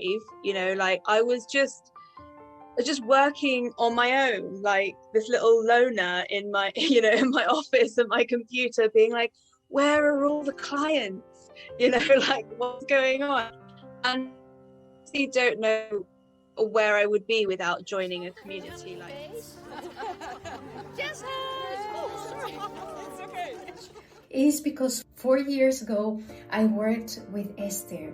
you know, like I was just working on my own, like this little loner in my, you know, in my office at my computer, being like, where are all the clients? You know, like what's going on? And I don't know where I would be without joining a community like this. Just It's okay. Is because 4 years ago I worked with Esther,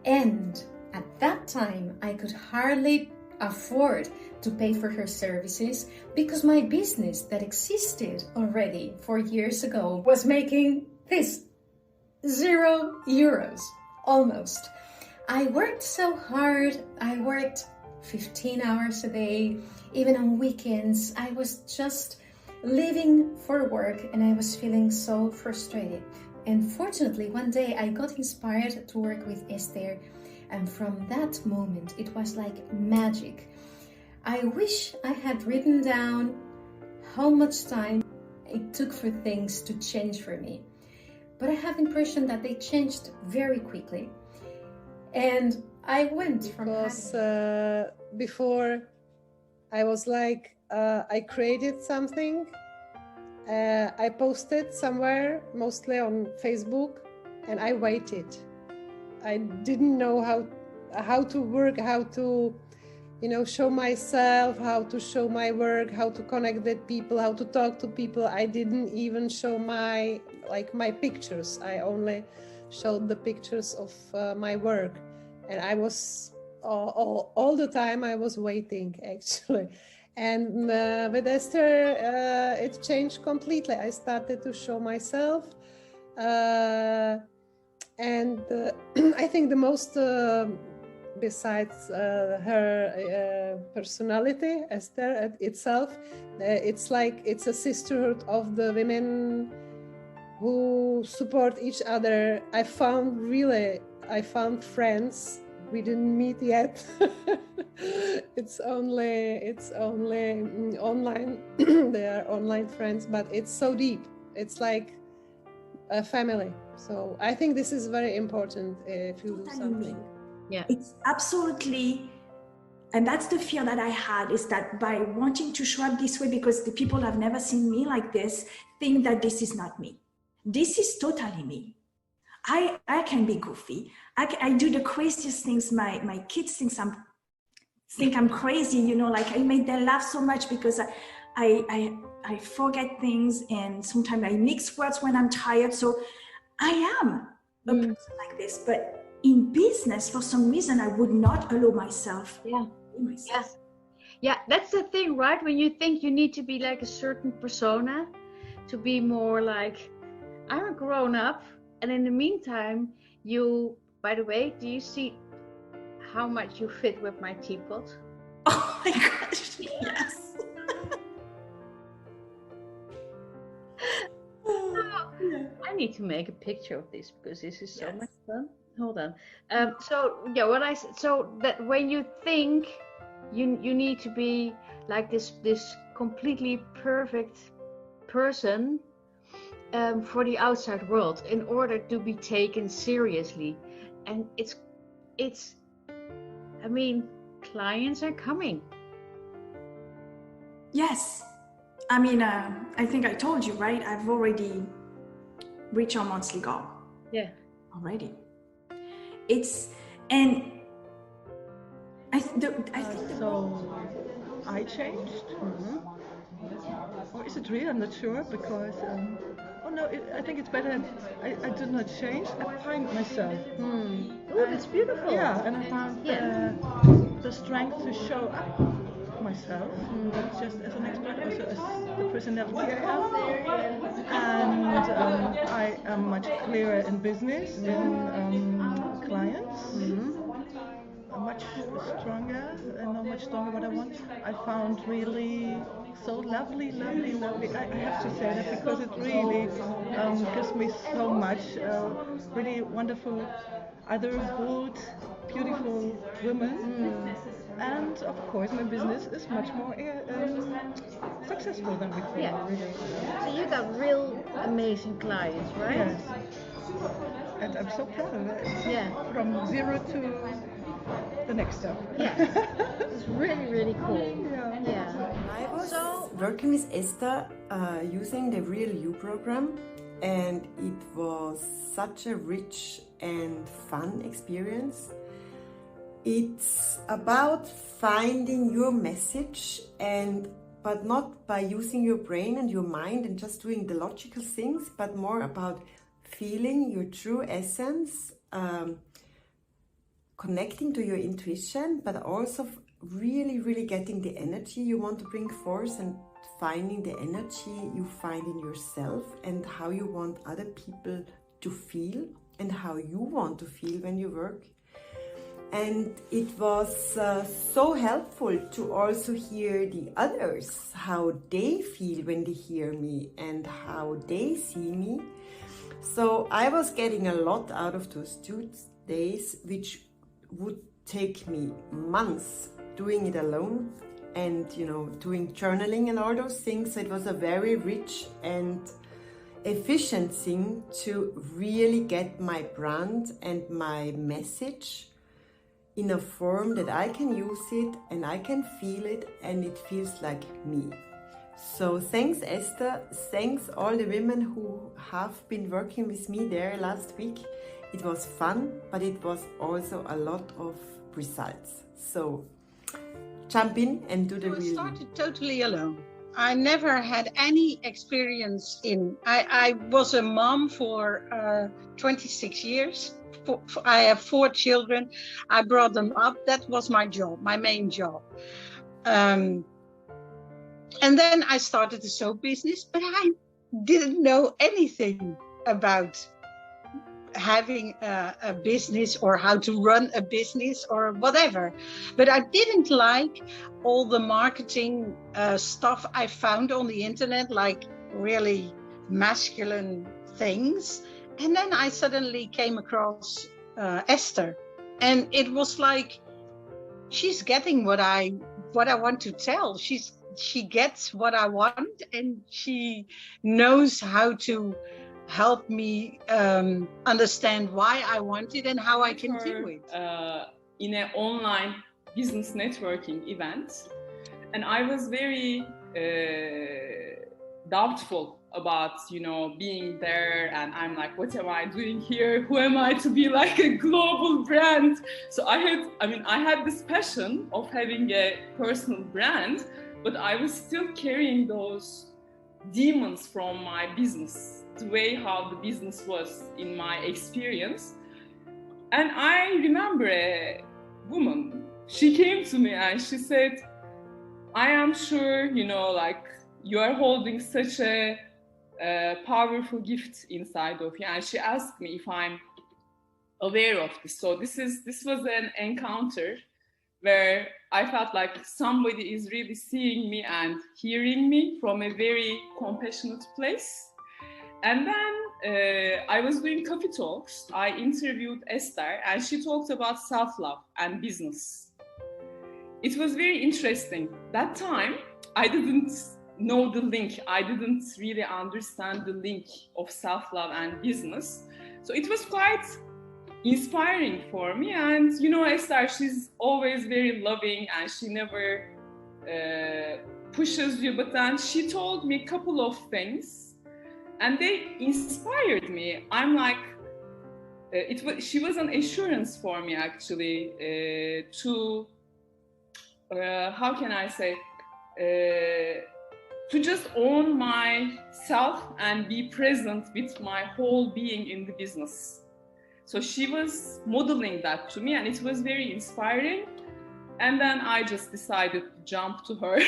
and at that time I could hardly afford to pay for her services because my business that existed already 4 years ago was making this €0 almost. I worked so hard. I worked 15 hours a day, even on weekends. I was just living for work and I was feeling so frustrated. And fortunately, one day I got inspired to work with Esther, and from that moment it was like magic. I wish I had written down how much time it took for things to change for me, but I have the impression that they changed very quickly. And I went from before I was like, I created something, I posted somewhere, mostly on Facebook, and I waited. I didn't know how to work, how to, you know, show myself, how to show my work, how to connect with people, how to talk to people. I didn't even show my pictures. I only showed the pictures of my work, and I was all the time I was waiting, actually. And with Esther, it changed completely. I started to show myself, and I think the most, besides her personality, Esther itself, it's like it's a sisterhood of the women who support each other. I found friends. We didn't meet yet. It's only online. They are online friends, but it's so deep. It's like a family. So I think this is very important if you do something. Yeah, it's absolutely, and that's the fear that I had, is that by wanting to show up this way, because the people have never seen me like this, think that this is not me. This is totally me. I can be goofy. I do the craziest things. My kids think I'm crazy, you know, like I make them laugh so much because I forget things, and sometimes I mix words when I'm tired. So I am a person like this, but in business, for some reason, I would not allow myself. Yeah, that's the thing, right? When you think you need to be like a certain persona to be more like, I'm a grown up. And in the meantime, by the way, do you see how much you fit with my teapot? Oh my gosh, yes. I need to make a picture of this because this is so much fun. Hold on. So that when you think you need to be like this completely perfect person for the outside world in order to be taken seriously, and it's I mean, clients are coming. Yes, I mean, I think I told you, right? I've already reached our monthly goal. Yeah, already. I changed. Or is it real? I'm not sure, because I think it's better. I did not change. I find myself. Oh, that's beautiful. Yeah, and I found the strength to show up myself, not just as an expert, also as the personality I am. And I am much clearer in business, in clients. Much stronger. I know much stronger what I want. I found really so lovely. I have to say that because it really gives me so much. Really wonderful, other bold, beautiful women. And of course, my business is much more successful than before. Yeah. Really. So you got real amazing clients, right? Yes. And I'm so proud of it. Yeah. From 0 to the next step. Yeah, it's really, really cool. Yeah. I was working with Esther using the Real You program, and it was such a rich and fun experience. It's about finding your message, but not by using your brain and your mind and just doing the logical things, but more about feeling your true essence, connecting to your intuition, but also really, really getting the energy you want to bring forth and finding the energy you find in yourself and how you want other people to feel and how you want to feel when you work. And it was so helpful to also hear the others, how they feel when they hear me and how they see me. So I was getting a lot out of those 2 days, which would take me months doing it alone and, doing journaling and all those things. So it was a very rich and efficient thing to really get my brand and my message in a form that I can use it and I can feel it and it feels like me. So thanks Esther, thanks all the women who have been working with me there last week. It was fun, but it was also a lot of results. So jump in and do the real. I started totally alone. I never had any experience I was a mom for 26 years. I have 4 children. I brought them up. That was my job, my main job. And then I started the soap business, but I didn't know anything about having a business or how to run a business or whatever. But I didn't like all the marketing stuff I found on the internet, like really masculine things. And then I suddenly came across Esther, and it was like, she's getting what I want to tell. She gets what I want, and she knows how to help me understand why I want it and how I can do it. In an online business networking event, and I was very doubtful about being there, and I'm like, what am I doing here? Who am I to be like a global brand? So I had this passion of having a personal brand, but I was still carrying those demons from my business, the way how the business was in my experience. And I remember a woman, she came to me and she said, I am sure, you are holding such a powerful gift inside of you. And she asked me if I'm aware of this. So this was an encounter where I felt like somebody is really seeing me and hearing me from a very compassionate place. And then I was doing coffee talks. I interviewed Esther, and she talked about self-love and business. It was very interesting. That time, I didn't know the link. I didn't really understand the link of self-love and business. So it was quite inspiring for me. And Esther, she's always very loving and she never pushes you. But then she told me a couple of things and they inspired me. I'm like, she was an assurance for me actually to, how can I say, to just own myself and be present with my whole being in the business. So she was modeling that to me and it was very inspiring. And then I just decided to jump to her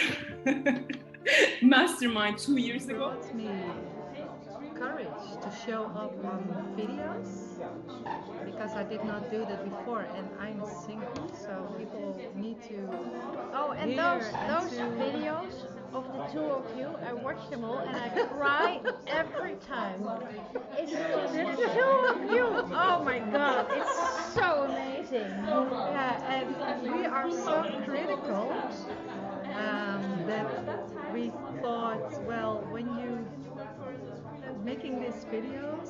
mastermind 2 years ago. It brought me courage to show up on videos because I did not do that before, and I'm single, so people need to. Oh, and those videos of the two of you, I watch them all and I cry every time. It's just the two of you. Oh my God, it's so amazing. Yeah, and we are so critical that we thought, well, when you making these videos,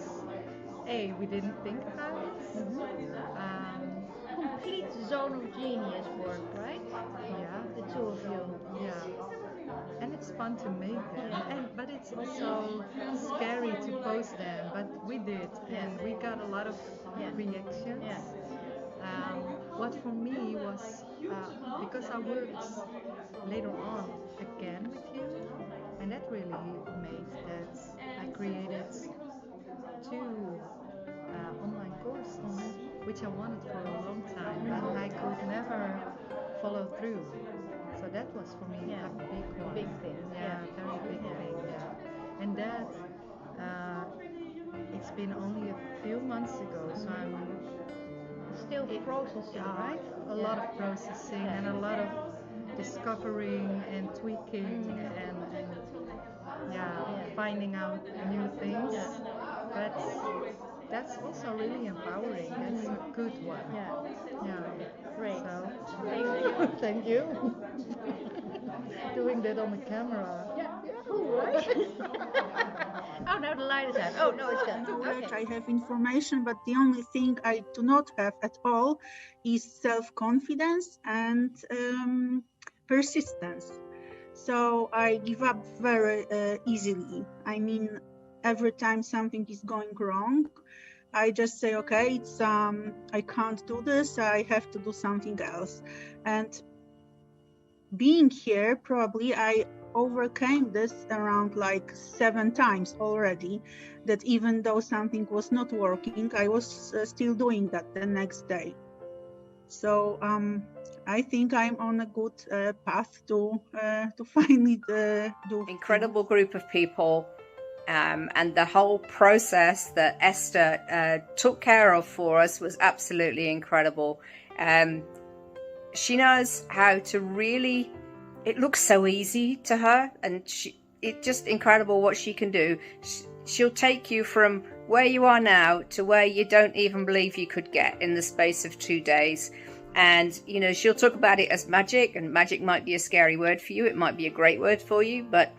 we didn't think about it. complete zone of genius work, right? Yeah. The two of you. Yeah. And it's fun to make them, but it's also scary to post them. But we did, and we got a lot of reactions. Yeah. What for me was because I worked later on again with you, and that really made that I created 2 online courses, which I wanted for a long time, but I could never follow through. So that was for me a big one. Big thing. Yeah, very big thing. Yeah, and that it's been only a few months ago, so I'm Still processing, right? a lot of processing and a lot of discovering and tweaking and finding out new things. But that's also really empowering. That's a good one. Yeah. Great. So, Thank you. thank you. Doing that on the camera. Cool, right? Oh, now the light is out. Oh, no, it's done. Knowledge, I have information, but the only thing I do not have at all is self-confidence and persistence. So I give up very easily. I mean, every time something is going wrong, I just say, okay, it's I can't do this. I have to do something else. And being here, probably I overcame this around like 7 times already, that even though something was not working, I was still doing that the next day. So I think I'm on a good path to finally do. Incredible group of people, and the whole process that Esther took care of for us was absolutely incredible. She knows how to really, it looks so easy to her, and it's just incredible what she can do. She'll take you from where you are now to where you don't even believe you could get in the space of 2 days. And, you know, she'll talk about it as magic, and magic might be a scary word for you. It might be a great word for you. But,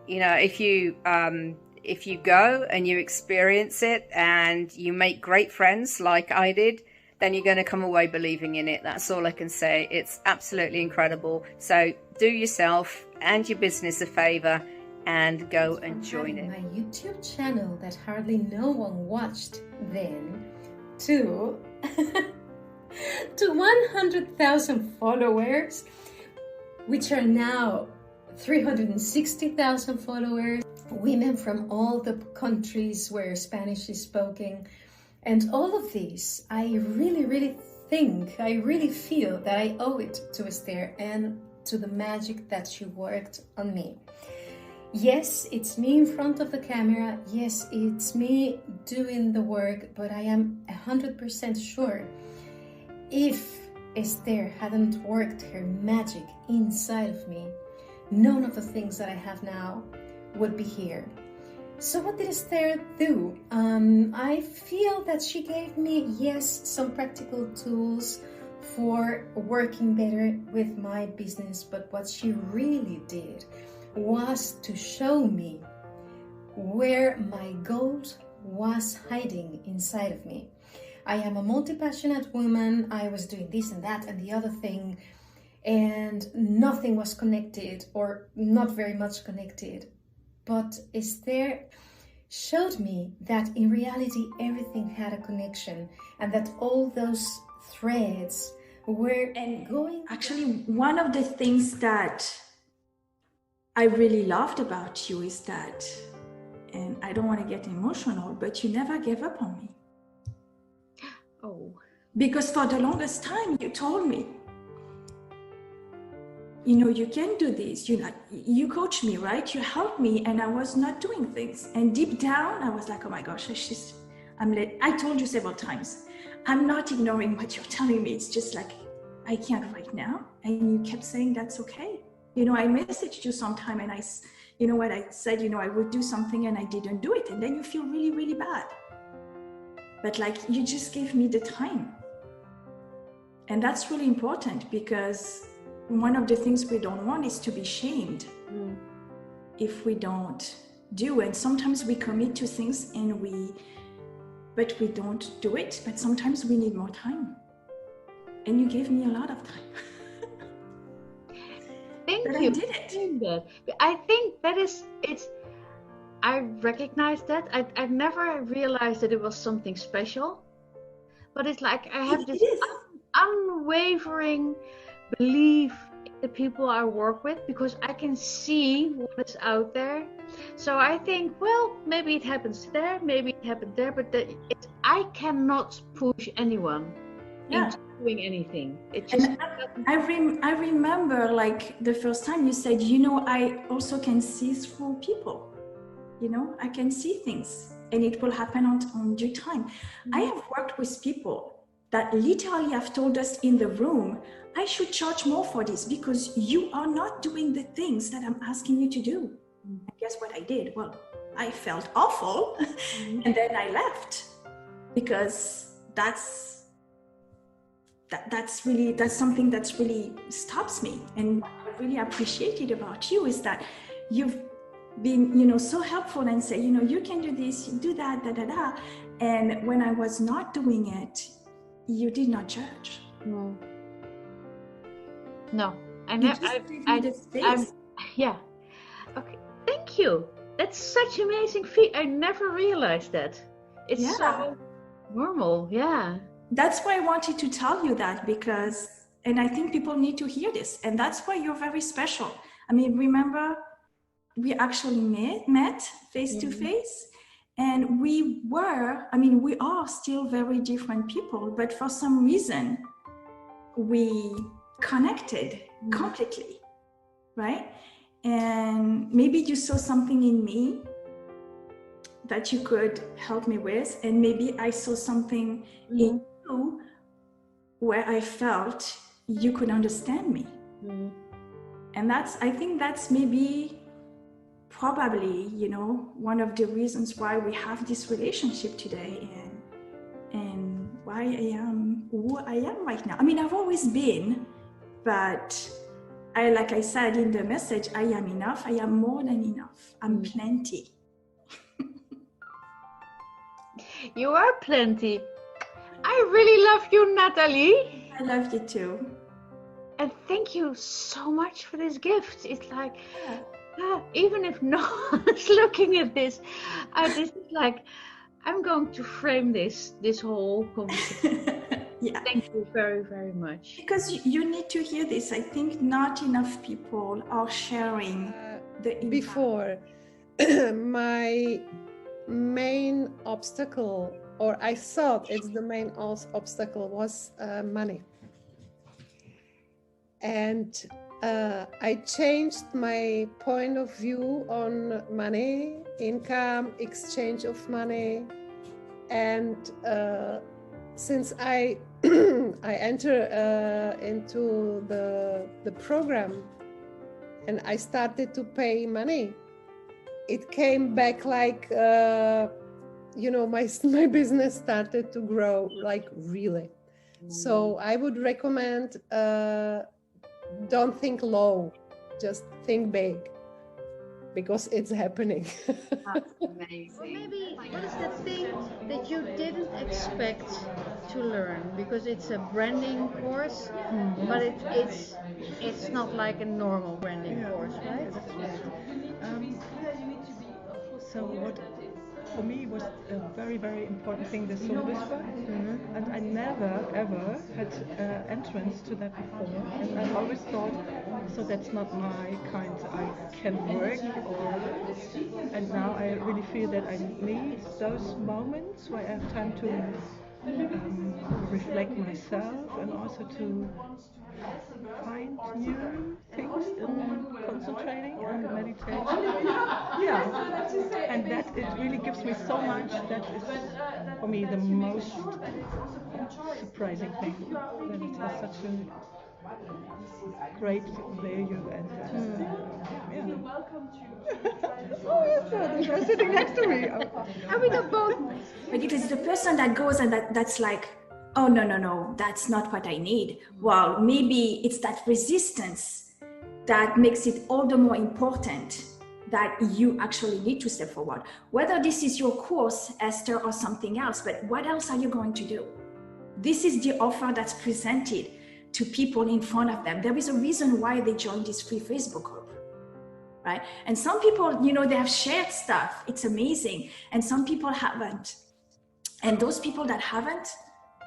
you know, if you go and you experience it and you make great friends like I did, then you're going to come away believing in it. That's all I can say. It's absolutely incredible. So do yourself and your business a favor and go and join it. My YouTube channel that hardly no one watched then to 100,000 followers, which are now 360,000 followers, women from all the countries where Spanish is spoken. And all of these, I really feel that I owe it to Esther and to the magic that she worked on me. Yes, it's me in front of the camera. Yes, it's me doing the work, but I am 100% sure if Esther hadn't worked her magic inside of me, none of the things that I have now would be here. So what did Esther do? I feel that she gave me, yes, some practical tools for working better with my business, but what she really did was to show me where my gold was hiding inside of me. I am a multi-passionate woman. I was doing this and that and the other thing, and nothing was connected, or not very much connected. But Esther showed me that in reality everything had a connection, and that all those threads were going. Actually, one of the things that I really loved about you is that, and I don't want to get emotional, but you never gave up on me. Oh. Because for the longest time you told me, you know, you can do this. You coach me, right? You help me, and I was not doing things. And deep down, I was like, oh my gosh, I told you several times, I'm not ignoring what you're telling me. It's just like, I can't right now. And you kept saying, that's okay. You know, I messaged you sometime, and I said, I would do something and I didn't do it. And then you feel really, really bad. But like, you just gave me the time. And that's really important, because one of the things we don't want is to be shamed if we don't do. And sometimes we commit to things but we don't do it. But sometimes we need more time. and you gave me a lot of time. Thank But you. I did it. I think that is, I recognize that. I never realized that it was something special, but it's like I have this unwavering belief in the people I work with, because I can see what is out there. So I think, well, maybe it happens there, maybe it happened there, but I cannot push anyone into doing anything. It just I remember like the first time you said, you know, I also can see through people. You know, I can see things and it will happen on due time. Mm-hmm. I have worked with people that literally have told us in the room, I should charge more for this because you are not doing the things that I'm asking you to do. Mm-hmm. And guess what I did? Well, I felt awful. Mm-hmm. And then I left because that's something that's really stops me. And what I really appreciated about you is that you've been, you know, so helpful and say, you know, you can do this, do that, and when I was not doing it, you did not judge. No, yeah. Okay, thank you. That's such amazing feat. I never realized that. It's so normal. Yeah. That's why I wanted to tell you that, because, and I think people need to hear this, and that's why you're very special. I mean, remember, we actually met face to face, and we are still very different people, but for some reason, we connected completely, right? And maybe you saw something in me that you could help me with, and maybe I saw something in you where I felt you could understand me. And I think that's maybe probably, you know, one of the reasons why we have this relationship today, and why I am who I am right now. I mean, I've always been, but like I said in the message, I am enough. I am more than enough. I'm plenty. You are plenty. I really love you, Nathalie. I love you too. And thank you so much for this gift. It's like, even if no one's looking at this, this is like, I'm going to frame this whole conversation. Yeah. Thank you very, very much. Because you need to hear this. I think not enough people are sharing the impact. Before, my main obstacle, or I thought it's the main obstacle, was money. And I changed my point of view on money, income, exchange of money. And since I enter into the program and I started to pay money, it came back like, you know, my business started to grow, like really. So I would recommend, don't think low, just think big, because it's happening. That's amazing. Maybe what is the thing that you didn't expect to learn? Because it's a branding course, but it's not like a normal branding course, right? That's right. So what for me was a very, very important thing, the soul whisper, and I never ever had entrance to that before, and I always thought, so that's not my kind, I can work, and now I really feel that I need those moments where I have time to reflect myself and also to find new things in concentrating and meditation. Yeah, and that it really gives me so much. That is for me the most surprising thing. That it has such a great value and yeah. Oh yes, they're sitting next to me. And we got both. But it is the person that goes and that's like, oh, no, that's not what I need. Well, maybe it's that resistance that makes it all the more important that you actually need to step forward. Whether this is your course, Esther, or something else, but what else are you going to do? This is the offer that's presented. to people in front of them. There is a reason why they joined this free Facebook group, right? And some people, you know, they have shared stuff. It's amazing. And some people haven't. And those people that haven't,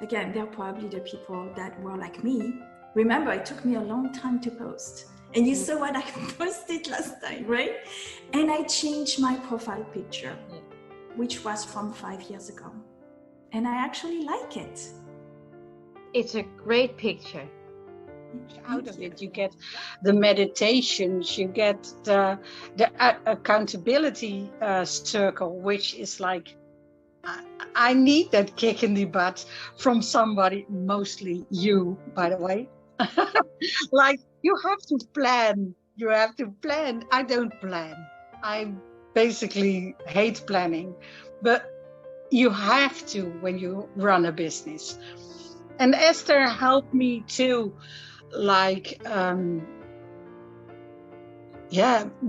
again, they're probably the people that were like me. Remember, it took me a long time to post. And you saw what I posted last time, right? And I changed my profile picture, which was from 5 years ago. And I actually like it. It's a great picture. Out of it, you get the meditations, you get the accountability circle, which is like, I need that kick in the butt from somebody, mostly you, by the way. Like, you have to plan. I don't plan. I basically hate planning, but you have to when you run a business. And Esther helped me too, like,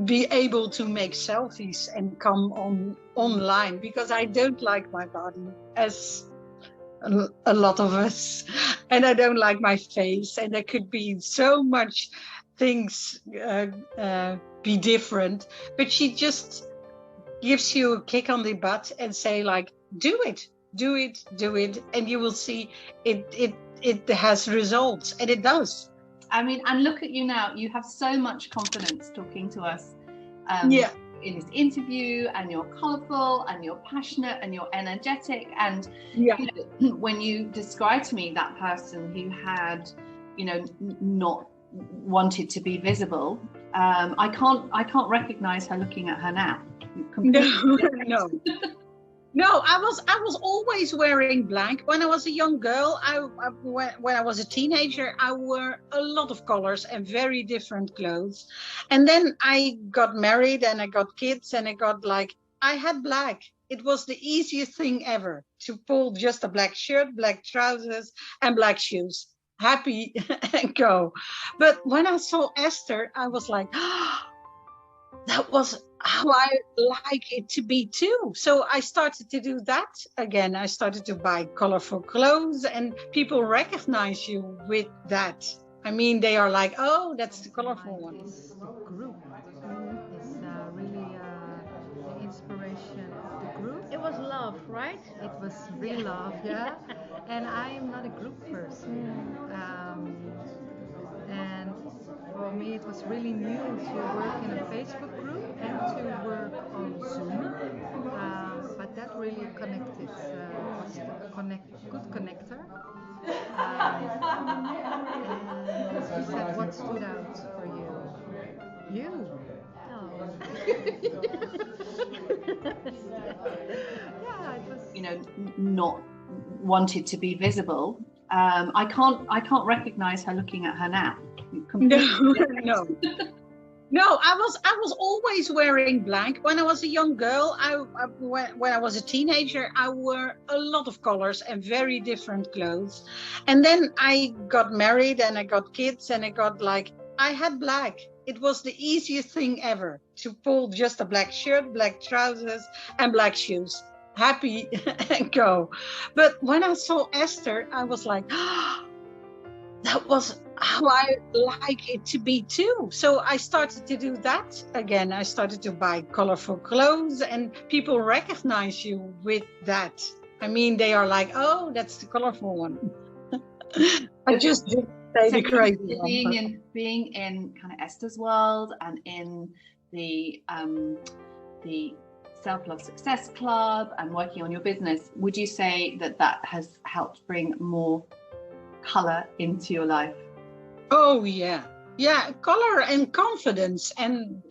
be able to make selfies and come online, because I don't like my body, as a lot of us, and I don't like my face, and there could be so much things be different, but she just gives you a kick on the butt and say, like, do it, and you will see it has results, and it does. I mean, and look at you now. You have so much confidence talking to us in this interview, and you're colourful, and you're passionate, and you're energetic. And you know, when you described to me that person who had, you know, not wanted to be visible, I can't recognise her looking at her now. No, I was always wearing black. When I was a young girl, when I was a teenager, I wore a lot of colors and very different clothes. And then I got married and I got kids and I had black. It was the easiest thing ever to pull just a black shirt, black trousers and black shoes. Happy and go. But when I saw Esther, I was like, that was how I like it to be too. So I started to do that again. I started to buy colorful clothes, and people recognize you with that. I mean, they are like, oh, that's the colorful one. This group is really the inspiration of the group. It was love, right? It was real love, yeah. And I am not a group person. And for me, it was really new to work in a Facebook group and to work on Zoom. But that really connected, was a good connector. And she said, what stood out for you? You. Oh. Yeah, it was. You know, not wanted to be visible. I can't recognise her looking at her now. No, I was always wearing black. When I was a young girl, when I was a teenager, I wore a lot of colors and very different clothes. And then I got married and I got kids and I had black. It was the easiest thing ever to pull just a black shirt, black trousers and black shoes. Happy and go. But when I saw Esther, I was like, that was how I like it to be too. So I started to do that again. I started to buy colorful clothes, and people recognize you with that. I mean, they are like, oh, that's the colorful one. I just didn't say the crazy one. Being in kind of Esther's world and in the Self-Love Success Club and working on your business, would you say that has helped bring more color into your life? Oh yeah, color and confidence, and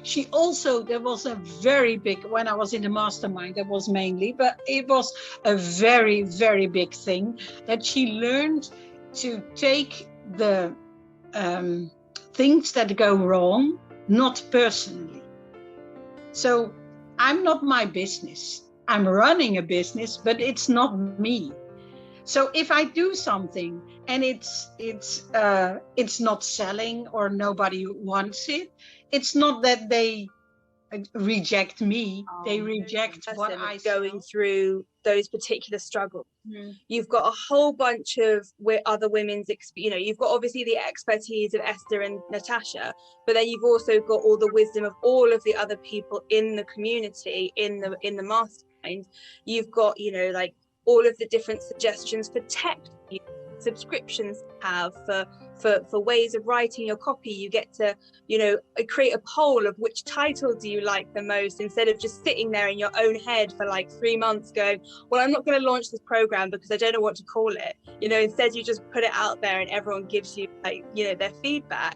she also, there was a very big, when I was in the mastermind, that was mainly, but it was a very, very big thing that she learned to take the things that go wrong not personally. So I'm not my business. I'm running a business, but it's not me. So if I do something and it's not selling or nobody wants it, it's not that they reject me. They reject what I going through those particular struggles. You've got a whole bunch of other women's, you've got obviously the expertise of Esther and Natasha, but then you've also got all the wisdom of all of the other people in the community, in the mastermind. You've got, like all of the different suggestions for tech subscriptions have for ways of writing your copy. You get to create a poll of which title do you like the most, instead of just sitting there in your own head for like 3 months going, well, I'm not going to launch this program because I don't know what to call it. Instead you just put it out there and everyone gives you their feedback.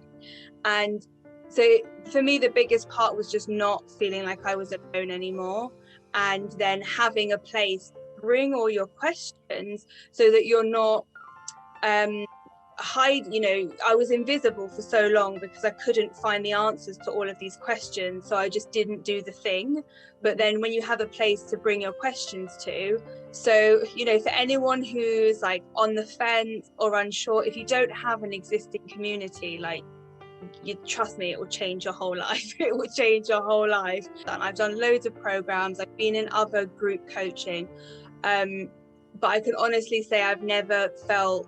And so for me the biggest part was just not feeling like I was alone anymore, and then having a place to bring all your questions so that you're not I was invisible for so long because I couldn't find the answers to all of these questions, so I just didn't do the thing. But then when you have a place to bring your questions to, so for anyone who's like on the fence or unsure, if you don't have an existing community, like, you trust me, it will change your whole life. It will change your whole life. And I've done loads of programs, I've been in other group coaching, but I can honestly say I've never felt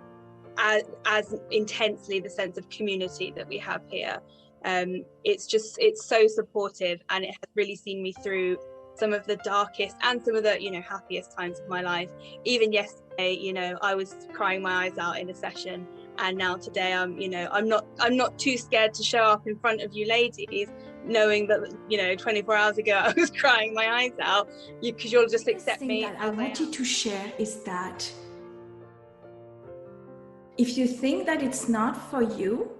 as intensely the sense of community that we have here. It's so supportive, and it has really seen me through some of the darkest and some of the happiest times of my life. Even yesterday, I was crying my eyes out in a session, and now today I'm not too scared to show up in front of you ladies, knowing that 24 hours ago I was crying my eyes out, because you'll just accept me. That I wanted to share is that if you think that it's not for you,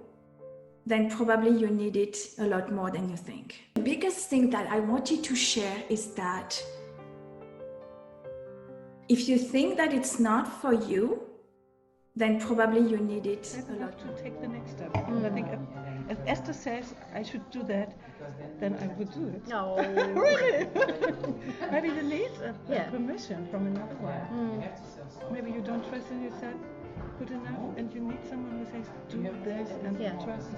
then probably you need it a lot more than you think. The biggest thing that I wanted to share is that if you think that it's not for you, then probably you need it a lot. To take the next step. I think if Esther says I should do that, then I would do it. No. Really? Maybe you need a permission from another one. Maybe you don't trust in yourself good enough, and you need someone who says do this and trust.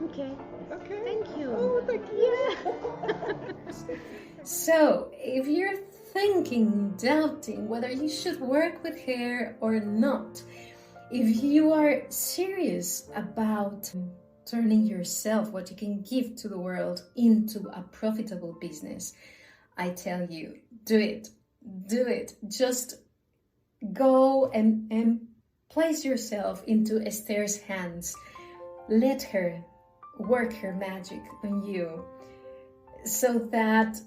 Okay. Thank you. Oh, thank you. So, if you're thinking, doubting whether you should work with her or not, if you are serious about turning yourself, what you can give to the world, into a profitable business, I tell you, do it. Do it. Just go and place yourself into Esther's hands. Let her work her magic on you, so that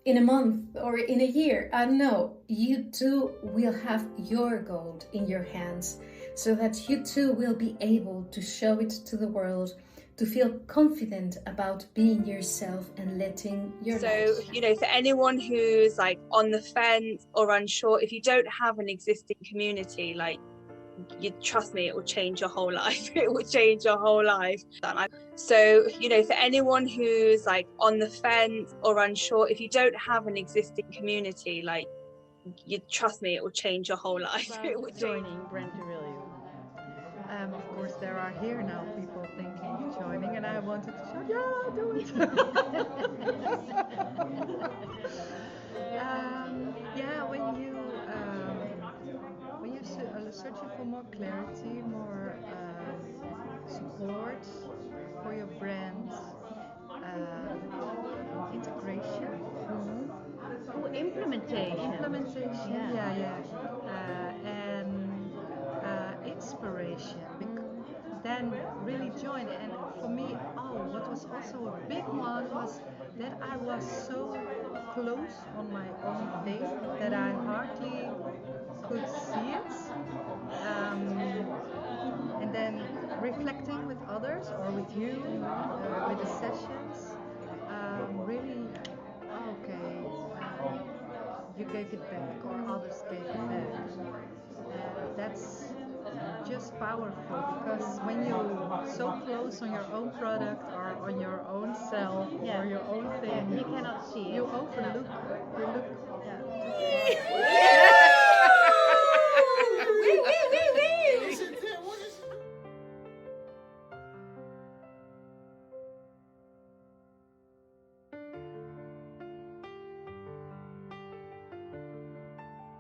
in a month or in a year, I don't know, you too will have your gold in your hands, so that you too will be able to show it to the world, to feel confident about being yourself and letting your light shine. For anyone who's like on the fence or unsure, if you don't have an existing community, like, you trust me, it will change your whole life. It will change your whole life. So for anyone who's like on the fence or unsure, if you don't have an existing community, like, you trust me, it will change your whole life. It will joining Brand Aurelio. Of course, there are here now people thinking of joining, and I wanted to shout, yeah, do it. When you're searching for more clarity, more support for your brand, integration, implementation, and inspiration. Then really join. And for me, what was also a big one was that I was so close on my own thing that I hardly could see it. And then reflecting with others or with you, with the sessions, really, you gave it back or others gave it back. That's just powerful, because when you're so close on your own product or on your own self or your own thing, you cannot see it. You overlook.